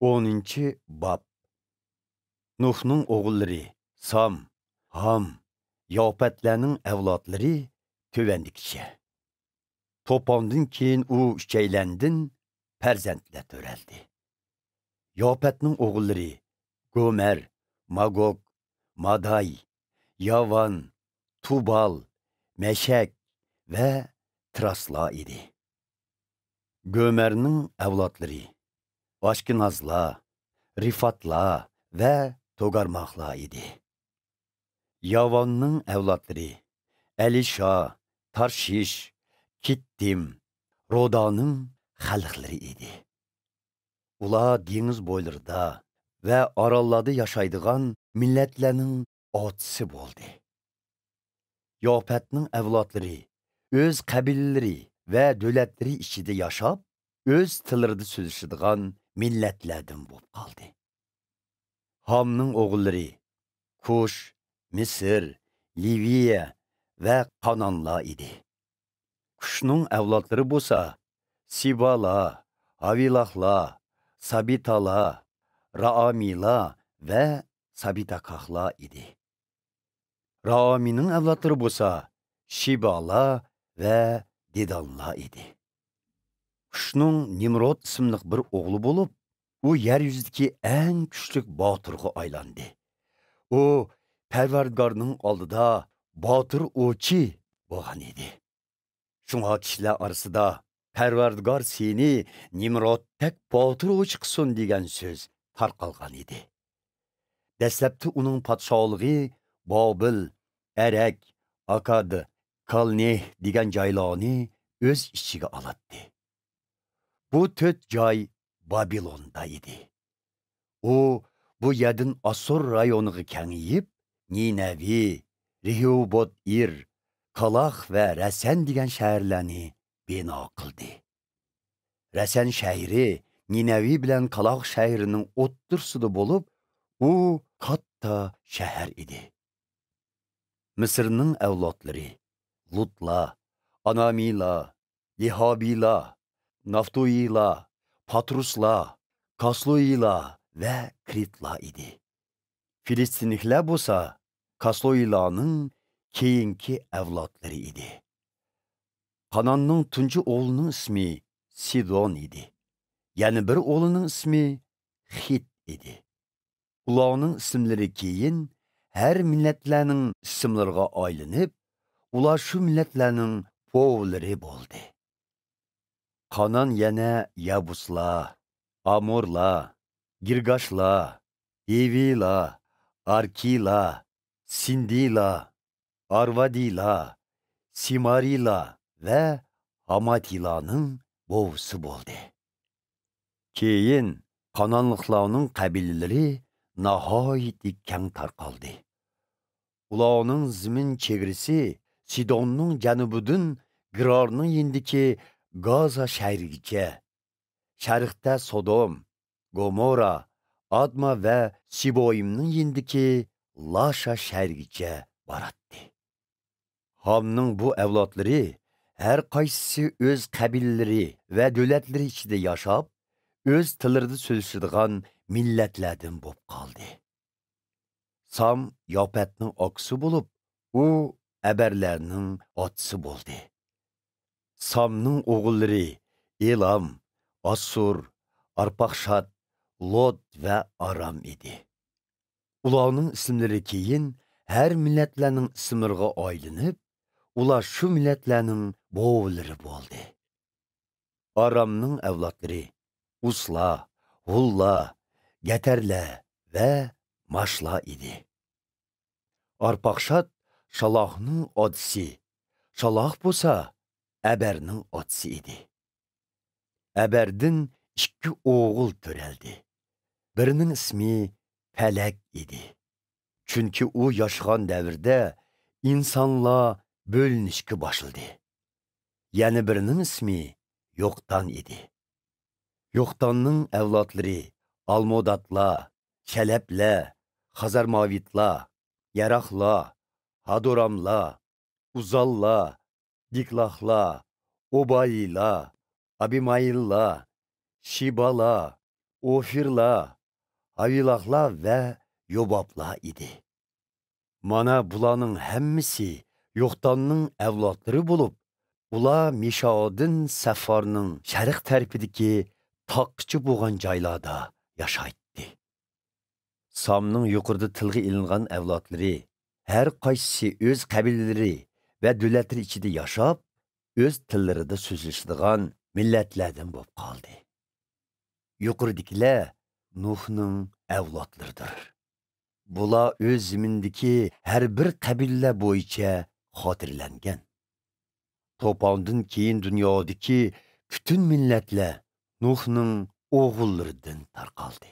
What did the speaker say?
10-chi bab. Nuhning o'g'illari Sam, Ham, Yopatlarning avlodlari tövəndikicha. To'pondan keyin u uchaylandin farzandlar to'raldi. Yopatning o'g'illari Gomer, Magog, Maday, Yavan, Tubal, Meshak va Trasla idi. Gomerning avlodlari Ashkenazlar, Rifatlar va Togarmaqlar idi. Yavanning avlodlari Elisha, Tarshish, Kittim, Rodaning xalqlari idi. Ular dengiz bo'ylarida va orollarda yashaydigan millatlarning otisi bo'ldi. Yopatning avlodlari o'z qabilalari va davlatlari ichida yashab, o'z tillarida so'zlashadigan millatlardan bo'lib qoldi. Hamning o'g'illari Kush, Misr, Liviya va Qanonlar idi. Kushning avlodlari bo'lsa Sibalar, Havilahlar, Sabitalar, Raamilar va Sabitakahlar idi. Raamining avlodlari bo'lsa Shibalar va Dedanlar idi. Kushning Nimrod ismli bir o'g'li bo'lib, u yer yuzidagi eng kuchli botirga aylandi. U Parvardigorning oldida botir o'chi bo'lgan edi. Shunga kishilar orasida Parvardigor seni Nimroddak botir o'chi qilsin degan so'z tarqalgan edi. Dastlabda uning podshohligi Bobil, Arak, Akad, Kalneh degan joylarni o'z ichiga oladi. Bu 4 joy Babilonda edi. U bu yerdan Assur rayoniga kengayib, Ninavi, Rehobot-ir, Kalax va Rasan degan shaharlarni bino qildi. Rasan shahri Ninavi bilan Kalax shahrining o'ttirsida bo'lib, u katta shahar edi. Misrning avlodlari Lutla, Anamila, Lihabila, Naftuila, Patrusla, Kasluila va Kritla idi. Filistinliklar bo'lsa Kasluilaning keyinki avlodlari idi. Qanonning tunji o'g'lining ismi Sidon idi. Yani bir o'g'lining ismi Hit idi. Ularning ismlari keyin her millatlarning ismlariga aylanib, ular shu millatlarning povlari bo'ldi. Qanon yana Yabuslar, Amorlar, Girgashlar, Evilar, Arkilar, Sindilar, Arvadilar, Simarilar va Hamatilarning bo'visi bo'ldi. Keyin Qanonliklarning qabilalari nihoyat keng tarqaldi. Ularning zimin chegarasi Sidonning janubidan Girorning yindiki Gaza shahrigacha, sharqda Sodom, Gomora, Adma va Siboyimning yindiki Lasha shahrigacha boradi. Hamning bu avlodlari har qaysisi o'z qabilalari va davlatlari ichida yashab, o'z tillarida so'zlashadigan millatlardan bo'lib qoldi. Sam Yopatning oqsi bo'lib, u Abarlarning otisi bo'ldi. Samning o'g'illari Elam, Assur, Arpaqshat, Lod va Aram idi. Ularning ismlari keyin har millatlarning ismlariga aylanib, ular shu millatlarning bo'vlari bo'ldi. Aramning avlodlari Usla, Hulla, Gatarla va Mashla idi. Arpaqshat Shalahning otisi, Shalah bo'lsa Abarning otisi idi. Abardan 2 o'g'il to'raldi. Birining ismi Falak idi. Chunki u yashagan davrda insonlar bo'linishga boshildi. Yani birining ismi Yoqtan idi. Yoqtanning avlodlari Almodatlar, Shalablar, Xazarmavitlar, Yaraqlar, Hadoramlar, Uzallar, Diklahlar, Obaylar, Abimayillar, Shibalar, Ofirlar, Havilahlar və Yobablar idi. Mana bularning hammasi Yoqtanning avlodlari bo'lib, ular Mishaodin Safarning sharq tarafidagi taqqichi bo'lgan joylarda yashaydi. Samning yuqorida tilga ilingan avlodlari har qaysisi o'z qabilalari va davlatlari ichida yashab, o'z tillarida so'zlashadigan millatlardan bo'lib qoldi. Yuqoridagilar Nuhning avlodlaridir. Bular o'z zimindagi har bir qabila bo'yicha xotirlangan. To'pondan keyin dunyodagi butun millatlar Nuhning o'g'illaridan tarqaldi.